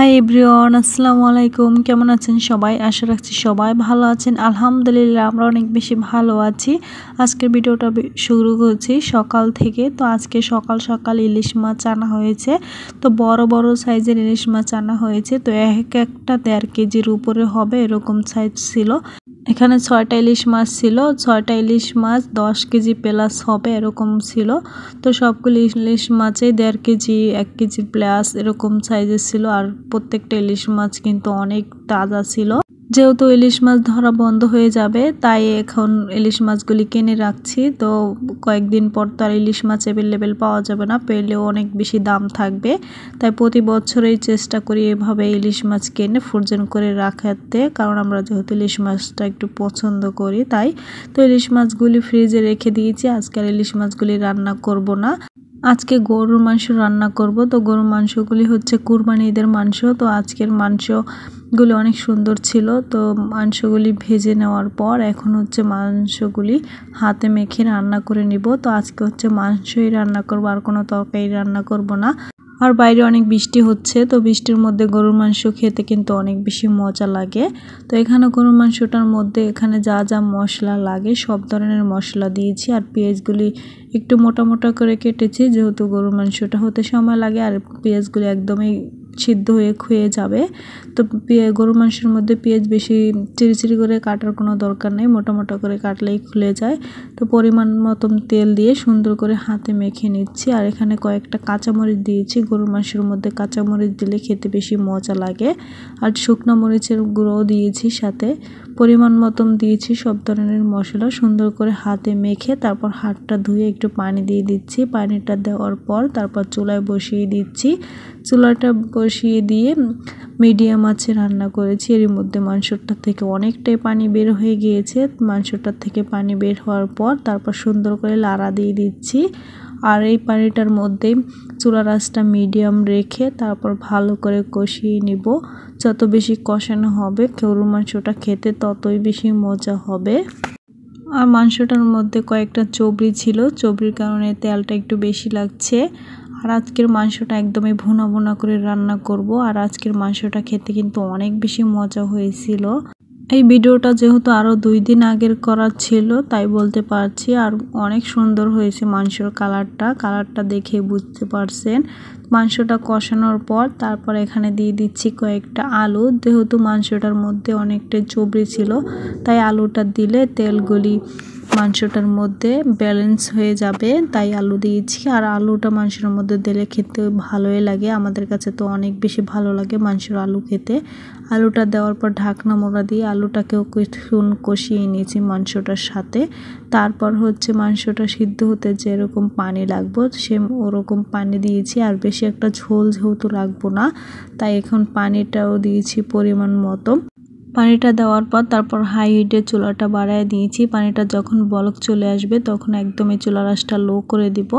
Hi everyone, আসসালামু আলাইকুম। কেমন আছেন সবাই? আশা রাখছি সবাই ভালো আছেন। আলহামদুলিল্লাহ আমরা অনেক বেশি ভালো আছি। আজকের ভিডিওটা শুরু করছি সকাল থেকে। তো আজকে সকাল সকাল ইলিশ মাছ আনা হয়েছে। তো বড় বড় সাইজের ইলিশ মাছ আনা হয়েছে। তো একটা 1.5 কেজির উপরে হবে এরকম সাইজ ছিল। এখানে 6টা ইলিশ মাছ ছিল। 6টা ইলিশ মাছ 10 কেজি প্লাস হবে এরকম ছিল। তো সবগুলো ইলিশ মাছই 1.5 কেজি 1 কেজি প্লাস এরকম সাইজের ছিল। আর প্রত্যেকটা ইলিশ মাছ কিন্তু অনেক তাজা ছিল। যেহেতু ইলিশ মাছ ধরা বন্ধ হয়ে যাবে তাই এখন ইলিশ মাছগুলি কিনে রাখছি। তো কয়েকদিন পর তো আর ইলিশ মাছ অ্যাভেলেবেল পাওয়া যাবে না, পেলেও অনেক বেশি দাম থাকবে। তাই প্রতি বছরই চেষ্টা করি এভাবে ইলিশ মাছ কিনে ফ্রোজেন করে রাখাতে, কারণ আমরা যেহেতু ইলিশ মাছটা একটু পছন্দ করি তাই। তো ইলিশ মাছগুলি ফ্রিজে রেখে দিয়েছি। আজকে আর ইলিশ মাছগুলি রান্না করব না, আজকে গরুর মাংস রান্না করব। তো গরুর মাংসগুলি হচ্ছে কুরবানি ঈদের মাংস। তো আজকের মাংসগুলি অনেক সুন্দর ছিল। তো মাংসগুলি ভেজে নেওয়ার পর এখন হচ্ছে মাংসগুলি হাতে মেখে রান্না করে নিব। তো আজকে হচ্ছে মাংসই রান্না করব, আর কোনো তরকারি রান্না করব না। আর বাইরে অনেক বৃষ্টি হচ্ছে, তো বৃষ্টির মধ্যে গরুর মাংস খেতে কিন্তু অনেক বেশি মজা লাগে। তো এখানে গরুর মাংসটার মধ্যে এখানে যা যা মশলা লাগে সব ধরনের মশলা দিয়েছি। আর পেঁয়াজগুলি একটু মোটা মোটা করে কেটেছি, যেহেতু গরুর মাংসটা হতে সময় লাগে। আর পেঁয়াজগুলি একদমই সিদ্ধ হয়ে ক্ষয়ে যাবে। তো গরুর মাংসের মধ্যে পেঁয়াজ বেশি চিরি করে কাটার কোনো দরকার নেই, মোটা মোটা করে কাটলেই খুলে যায়। তো পরিমাণ মতন তেল দিয়ে সুন্দর করে হাতে মেখে নিচ্ছি। আর এখানে কয়েকটা কাঁচামরিচ দিয়েছি। গরুর মাংসের মধ্যে কাঁচামরিচ দিলে খেতে বেশি মজা লাগে। আর শুকনো মরিচের গুঁড়োও দিয়েছি সাথে, পরিমাণ মতন দিয়েছি সব ধরনের মশলা। সুন্দর করে হাতে মেখে তারপর হাতটা ধুয়ে একটু পানি দিয়ে দিচ্ছি। পানিটা দেওয়ার পর তারপর চুলায় বসিয়ে দিচ্ছি। চুলাটা বসিয়ে দিয়ে মিডিয়াম আঁচে রান্না করেছি। এর মধ্যে মাংসটার থেকে অনেকটাই পানি বের হয়ে গিয়েছে। মাংসটার থেকে পানি বের হওয়ার পর তারপর সুন্দর করে লাড়া দিয়ে দিচ্ছি। আর এই পানিটার মধ্যেই চুলার আঁচটা মিডিয়াম রেখে তারপর ভালো করে কষিয়ে নিব। যত বেশি কষানো হবে গরুর মাংসটা খেতে ততই বেশি মজা হবে। আর মাংসটার মধ্যে কয়েকটা চবড়ি ছিল, চবড়ির কারণে তেলটা একটু বেশি লাগছে। আর আজকের মাংসটা একদমই ভুনা ভুনা করে রান্না করব। আর আজকের মাংসটা খেতে কিন্তু অনেক বেশি মজা হয়েছিল। এই ভিডিওটা যেহেতু আরও 2 দিন আগের করা ছিল তাই বলতে পারছি। আর অনেক সুন্দর হয়েছে মাংসর কালারটা দেখে বুঝতে পারছেন। মাংসটা কষানোর পর তারপর এখানে দিয়ে দিচ্ছি কয়েকটা আলু। যেহেতু মাংসটার মধ্যে অনেকটা চবড়ি ছিল তাই আলুটা দিলে তেলগুলি মাংসটার মধ্যে ব্যালেন্স হয়ে যাবে, তাই আলু দিয়েছি। আর আলুটা মাংসের মধ্যে দিলে খেতে ভালোই লাগে, আমাদের কাছে তো অনেক বেশি ভালো লাগে মাংসের আলু খেতে। আলুটা দেওয়ার পর ঢাকনা মোড়া দিয়ে আলুটাকেও কিছুক্ষণ কষিয়ে নিয়েছি মাংসটার সাথে। তারপর হচ্ছে মাংসটা সিদ্ধ হতে যেরকম পানি লাগবো ওরকম পানি দিয়েছি। আর বেশি একটা ঝোল যেহেতু রাখবো না তাই এখন পানিটাও দিয়েছি পরিমাণ মতো। পানিটা দেওয়ার পর তারপর হাই হিটে চুলাটা বাড়ায় দিয়েছি। পানিটা যখন বলক চলে আসবে তখন একদমই চুলার আঁচটা লো করে দিব,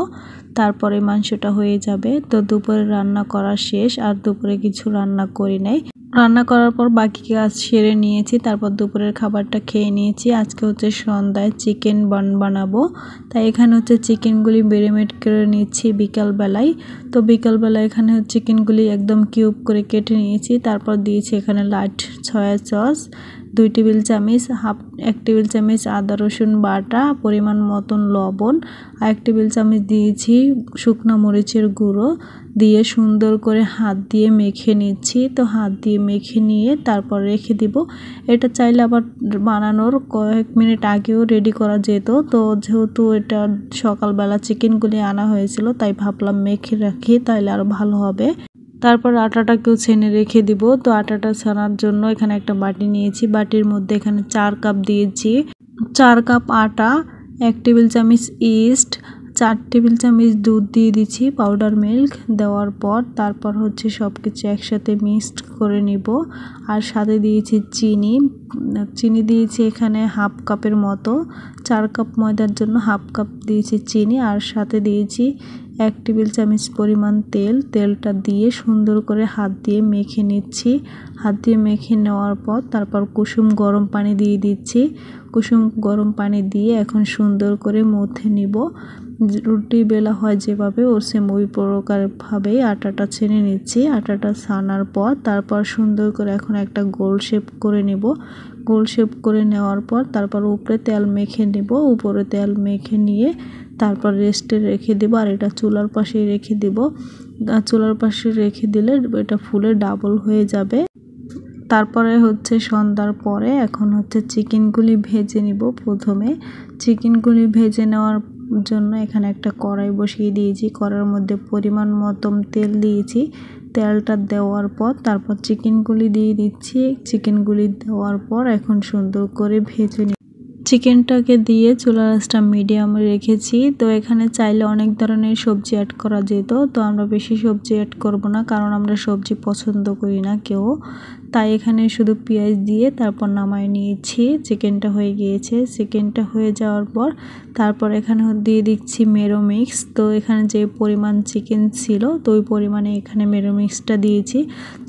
তারপরে মাংসটা হয়ে যাবে। তো দুপুরে রান্না করা শেষ, আর দুপুরে কিছু রান্না করি নাই। রান্না করার পর বাকি কাজ সেরে নিয়েছি, তারপর দুপুরের খাবারটা খেয়ে নিয়েছি। আজকে হচ্ছে সন্ধ্যায় চিকেন বানাবো, তাই এখানে হচ্ছে চিকেনগুলি মেরিনেট করে নিচ্ছি বিকালবেলায়। তো বিকালবেলায় এখানে চিকেনগুলি একদম কিউব করে কেটে নিয়েছি। তারপর দিয়েছি এখানে লাইট সয়া সস 2 টেবিল চামচ, 1 টেবিল চামচ আদা রসুন বাটা, পরিমাণ মতন লবণ, আর 1 টেবিল চামচ দিয়েছি শুকনো মরিচের গুঁড়ো দিয়ে সুন্দর করে হাত দিয়ে মেখে নিচ্ছি। তো হাত দিয়ে মেখে নিয়ে তারপর রেখে দিব। এটা চাইলে আবার বানানোর কয়েক মিনিট আগেও রেডি করা যেত। তো যেহেতু এটা সকালবেলা চিকেনগুলি আনা হয়েছিল তাই ভাবলাম মেখে রাখি, তাইলে আরও ভালো হবে। তারপর আটাটাকেও ছেনে রেখে দিব। তো আটাটা ছানার জন্য এখানে একটা বাটি নিয়েছি, বাটির মধ্যে এখানে 4 কাপ দিয়েছি। 4 কাপ আটা, 1 টেবিল চামচ ইস্ট, 4 টেবিল চামচ দুধ দিয়ে দিচ্ছি পাউডার মিল্ক। দেওয়ার পর তারপর হচ্ছে সব কিছু একসাথে মিক্সড করে নিব। আর সাথে দিয়েছি চিনি দিয়েছি এখানে 1/2 কাপের মতো। 4 কাপ ময়দার জন্য 1/2 কাপ দিয়েছি চিনি। আর সাথে দিয়েছি 1 টেবিল চামচ পরিমাণ তেলটা দিয়ে সুন্দর করে হাত দিয়ে মেখে নিচ্ছি। হাত দিয়ে মেখে নেওয়ার পর তারপর কুসুম গরম পানি দিয়ে দিচ্ছি। কুসুম গরম পানি দিয়ে এখন সুন্দর করে মথে নিব। রুটি বেলা হয় যেভাবে ওর সেম ওই প্রকারভাবেই আটাটা ছেনে নিচ্ছি। আটাটা ছানার পর তারপর সুন্দর করে এখন একটা গোল শেপ করে নেব। গোল শেপ করে নেওয়ার পর তারপর উপরে তেল মেখে নেব। উপরে তেল মেখে নিয়ে তারপর রেস্টে রেখে দেব। আর এটা চুলার পাশে রেখে দেব। চুলার পাশে রেখে দিলে এটা ফুলে ডাবল হয়ে যাবে। তারপরে হচ্ছে সন্ধ্যার পরে এখন হচ্ছে চিকেনগুলি ভেজে নিব। প্রথমে চিকেনগুলি ভেজে নেওয়ার জন্য এখানে একটা কড়াই বসিয়ে দিয়েছি। কড়াইয়ের মধ্যে পরিমাণ মতন তেল দিয়েছি। তেলটা দেওয়ার পর তারপর চিকেনগুলি দিয়ে দিচ্ছি। চিকেনগুলি দেওয়ার পর এখন সুন্দর করে ভেজে নিই। চিকেনটাকে দিয়ে চুলার আঁচটা মিডিয়ামে রেখেছি। তো এখানে চাইলে অনেক ধরনের সবজি অ্যাড করা যেত, তো আমরা বেশি সবজি অ্যাড করব না, কারণ আমরা সবজি পছন্দ করি না কেউ। তাই এখানে শুধু পেঁয়াজ দিয়ে তারপর নামায় নিয়েছি। চিকেনটা হয়ে গিয়েছে। চিকেনটা হয়ে যাওয়ার পর তারপর এখানে দিয়ে দিচ্ছি মেরো মিক্স। তো এখানে যে পরিমাণ চিকেন ছিল তো ওই পরিমাণে এখানে মেরো মিক্সটা দিয়েছি।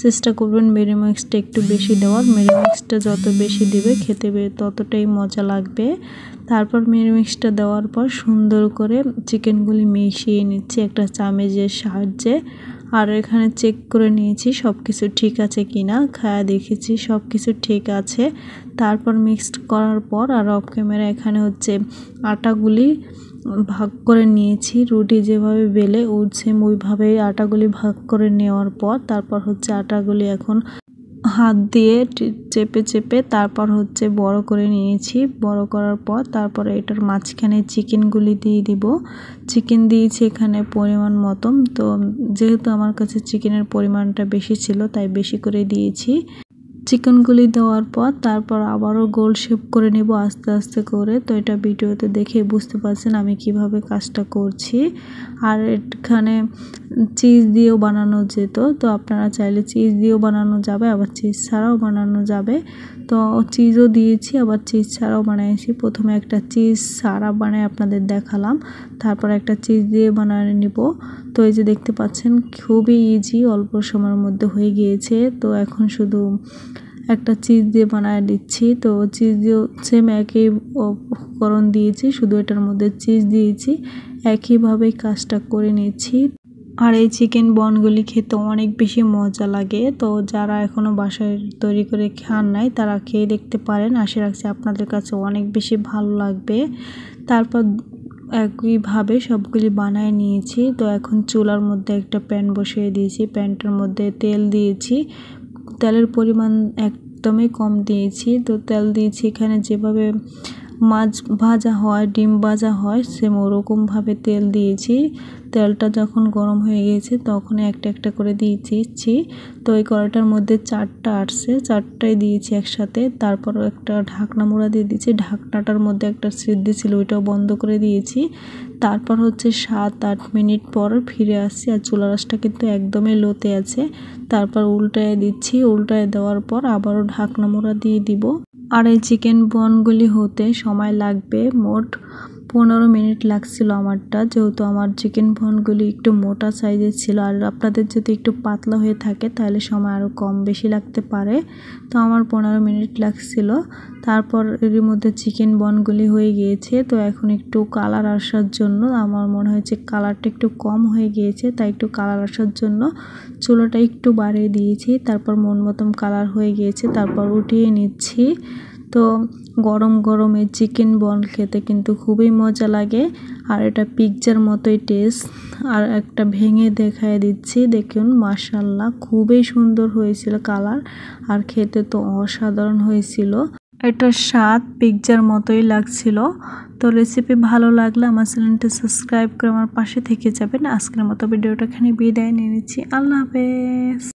চেষ্টা করবেন মেরো মিক্সটা একটু বেশি দেওয়ার। মেরো মিক্সটা যত বেশি দিবে খেতে ততটাই মজা লাগবে। তারপর মেরো মিক্সটা দেওয়ার পর সুন্দর করে চিকেনগুলি মিশিয়ে নিচ্ছি একটা চামচের সাহায্যে। আর এখানে চেক করে নিয়েছি সব কিছু ঠিক আছে কিনা, খায়া দেখেছি সব কিছু ঠিক আছে। তারপর মিক্সড করার পর আর অফ ক্যামেরা এখানে হচ্ছে আটাগুলি ভাগ করে নিয়েছি। রুটি যেভাবে বেলে উঠছে ওইভাবে আটাগুলি ভাগ করে নেওয়ার পর তারপর হচ্ছে আটাগুলি এখন হাত দিয়ে চেপে চেপে তারপর হচ্ছে বড় করে নিয়েছি। বড় করার পর তারপরে এটার মাঝখানে চিকেনগুলি দিয়ে দিব। চিকেন দিয়েছি এখানে পরিমাণ মতন। তো যেহেতু আমার কাছে চিকেনের পরিমাণটা বেশি ছিল তাই বেশি করে দিয়েছি। চিকেনগুলি দেওয়ার পর তারপর আবারও গোল শেপ করে নেব আস্তে আস্তে করে। তো এটা ভিডিওতে দেখে বুঝতে পারছেন আমি কিভাবে কাজটা করছি। আর এখানে চিজ দিয়েও বানানো যেত, তো আপনারা চাইলে চিজ দিয়েও বানানো যাবে, আবার চিজ ছাড়াও বানানো যাবে। তো চিজও দিয়েছি আবার চিজ ছাড়াও বানিয়েছি। প্রথমে একটা চিজ ছাড়া বানায় আপনাদের দেখালাম, তারপর একটা চিজ দিয়ে বানিয়ে নিব। তো এই যে দেখতে পাচ্ছেন খুবই ইজি, অল্প সময়ের মধ্যে হয়ে গিয়েছে। তো এখন শুধু একটা চিজ দিয়ে বানিয়ে দিচ্ছি। তো চিজ দিয়েও সেম একই উপকরণ দিয়েছি, শুধু এটার মধ্যে চিজ দিয়েছি। একইভাবেই কাজটা করে নিচ্ছি। আর এই চিকেন বনগুলি খেতে অনেক বেশি মজা লাগে। তো যারা এখনও বাসায় তৈরি করে খান নাই তারা খেয়ে দেখতে পারেন। আশা রাখছি আপনাদের কাছে অনেক বেশি ভালো লাগবে। তারপর একইভাবে সবগুলি বানায় নিয়েছি। তো এখন চুলার মধ্যে একটা প্যান বসিয়ে দিয়েছি। প্যানটার মধ্যে তেল দিয়েছি। তেলের পরিমাণ একদমই কম দিয়েছি। তো তেল দিয়েছি এখানে যেভাবে মাছ ভাজা হয়, ডিম ভাজা হয়, সেম ওরকমভাবে তেল দিয়েছি। তেলটা যখন গরম হয়ে গিয়েছে তখন একটা একটা করে দিয়েছি। তো এই কড়াইটার মধ্যে 4টা আসছে, 4টাই দিয়েছি একসাথে। তারপর একটা ঢাকনা মোড়া দিয়ে দিয়েছি। ঢাকনাটার মধ্যে একটা সিদ্ধি ছিল, ওইটাও বন্ধ করে দিয়েছি। তারপর হচ্ছে 7-8 মিনিট পর ফিরে আসছি। আর চুলার আঁচটা কিন্তু একদমই লোতে আছে। তারপর উল্টায় দিচ্ছি। উল্টায় দেওয়ার পর আবারও ঢাকনা মোড়া দিয়ে দিব। আর এই চিকেন বনগুলি হতে সময় লাগবে মোট 15 মিনিট লাগছিল আমারটা, যেহেতু আমার চিকেন বনগুলি একটু মোটা সাইজের ছিল। আর আপনাদের যদি একটু পাতলা হয়ে থাকে তাহলে সময় আরও কম বেশি লাগতে পারে। তো আমার 15 মিনিট লাগছিল। তারপর এর মধ্যে চিকেন বনগুলি হয়ে গিয়েছে। তো এখন একটু কালার আসার জন্য আমার মনে হয়েছে কালারটা একটু কম হয়ে গিয়েছে, তাই একটু কালার আসার জন্য চুলাটা একটু বাড়িয়ে দিয়েছি। তারপর মন মতন কালার হয়ে গিয়েছে, তারপর উঠিয়ে নিচ্ছি। তো গরম গরম এই চিকেন বন খেতে কিন্তু খুবই মজা লাগে। আর এটা পিৎজার মতোই টেস্ট। আর একটা ভেঙে দেখায় দিচ্ছি, দেখুন মাশাআল্লাহ খুবই সুন্দর হয়েছিল কালার, আর খেতে তো অসাধারণ হয়েছিল। এটা স্বাদ পিৎজার মতোই লাগছিল। তো রেসিপি ভালো লাগলে আমার চ্যানেলটা সাবস্ক্রাইব করে আমার পাশে থেকে যাবেন। আজকের মতো ভিডিওটা এখানে বিদায় নিয়ে নিচ্ছি। আল্লাহ হাফেজ।